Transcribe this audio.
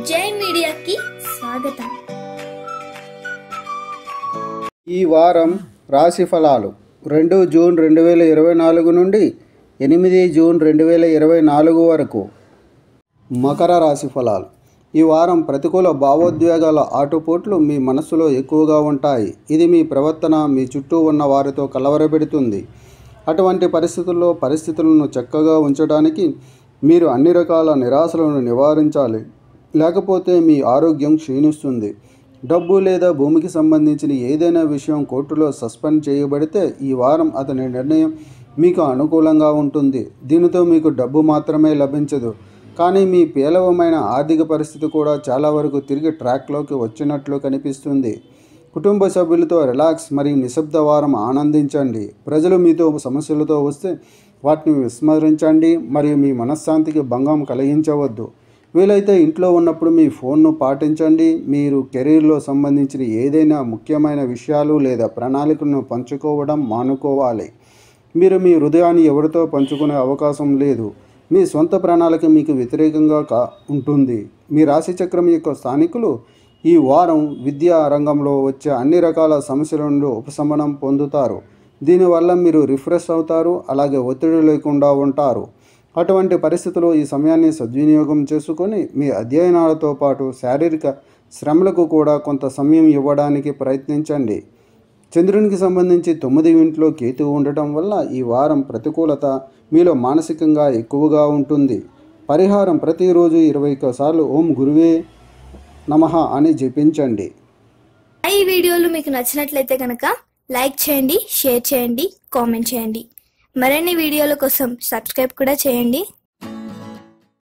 జై మీడియాకి స్వాగతం. ఈ వారం రాశి ఫలాలు 2 జూన్ 2024 నుండి 8 జూన్ 2024 వరకు. మకర రాశి ఫలాలు. ఈ వారం ప్రతికూల భావోద్వేగాల ఆటుపోట్లు మీ మనస్సులో ఎక్కువగా ఉంటాయి. ఇది మీ ప్రవర్తన మీ చుట్టూ ఉన్న వారితో కలవరపెడుతుంది. అటువంటి పరిస్థితులను చక్కగా ఉంచడానికి మీరు అన్ని రకాల నిరాశలను నివారించాలి, లేకపోతే మీ ఆరోగ్యం క్షీణిస్తుంది. డబ్బు లేదా భూమికి సంబంధించిన ఏదైనా విషయం కోర్టులో సస్పెండ్ చేయబడితే ఈ వారం అతని నిర్ణయం మీకు అనుకూలంగా ఉంటుంది. దీనితో మీకు డబ్బు మాత్రమే లభించదు, కానీ మీ పేలవమైన ఆర్థిక పరిస్థితి కూడా చాలా వరకు తిరిగి ట్రాక్లోకి వచ్చినట్లు కనిపిస్తుంది. కుటుంబ సభ్యులతో రిలాక్స్ మరియు నిశ్శబ్ద వారం ఆనందించండి. ప్రజలు మీతో సమస్యలతో వస్తే వాటిని విస్మరించండి మరియు మీ మనశ్శాంతికి భంగం కలిగించవద్దు. వీలైతే ఇంట్లో ఉన్నప్పుడు మీ ఫోన్ను పాటించండి. మీరు కెరీర్లో సంబంధించిన ఏదైనా ముఖ్యమైన విషయాలు లేదా ప్రణాళికలను పంచుకోవడం మానుకోవాలి. మీరు మీ హృదయాన్ని ఎవరితో పంచుకునే అవకాశం లేదు. మీ సొంత ప్రణాళిక మీకు వ్యతిరేకంగా ఉంటుంది. మీ రాశిచక్రం యొక్క స్థానికులు ఈ వారం విద్యా రంగంలో వచ్చే అన్ని రకాల సమస్యల నుండి ఉపశమనం పొందుతారు. దీనివల్ల మీరు రిఫ్రెష్ అవుతారు, అలాగే ఒత్తిడి లేకుండా ఉంటారు. అటువంటి పరిస్థితుల్లో ఈ సమయాన్ని సద్వినియోగం చేసుకొని మీ అధ్యయనాలతో పాటు శారీరక శ్రమలకు కూడా కొంత సమయం ఇవ్వడానికి ప్రయత్నించండి. చంద్రునికి సంబంధించి 9వ ఇంట్లో కేతువు ఉండటం వల్ల ఈ వారం ప్రతికూలత మీలో మానసికంగా ఎక్కువగా ఉంటుంది. పరిహారం: ప్రతిరోజు 21 సార్లు ఓం గురువే నమః అని జపించండి. ఈ వీడియోలు మీకు నచ్చినట్లయితే కనుక లైక్ చేయండి, షేర్ చేయండి, కామెంట్ చేయండి. మరిన్ని వీడియోల కోసం సబ్స్క్రైబ్ కూడా చేయండి.